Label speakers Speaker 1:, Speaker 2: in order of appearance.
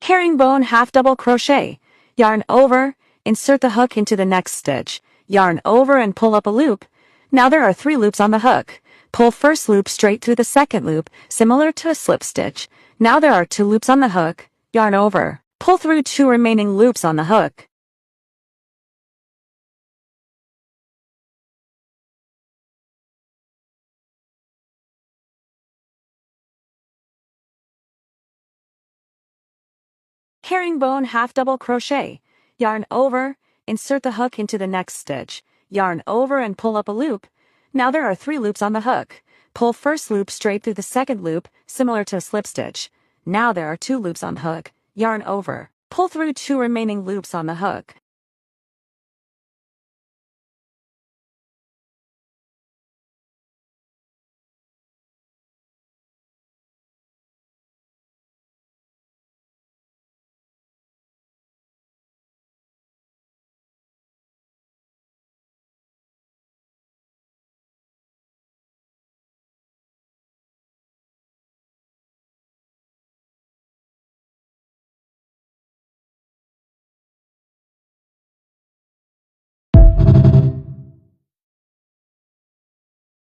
Speaker 1: Herringbone half double crochet. Yarn over, insert the hook into the next stitch. Yarn over and pull up a loop. Now there are 3 loops on the hook. Pull first loop straight through the second loop, similar to a slip stitch. Now there are 2 loops on the hook. Yarn over. Pull through 2 remaining loops on the hook. Herringbone half double crochet. Yarn over, insert the hook into the next stitch. Yarn over and pull up a loop. Now there are 3 loops on the hook. Pull first loop straight through the second loop, similar to a slip stitch. Now there are 2 loops on the hook. Yarn over. Pull through 2 remaining loops on the hook.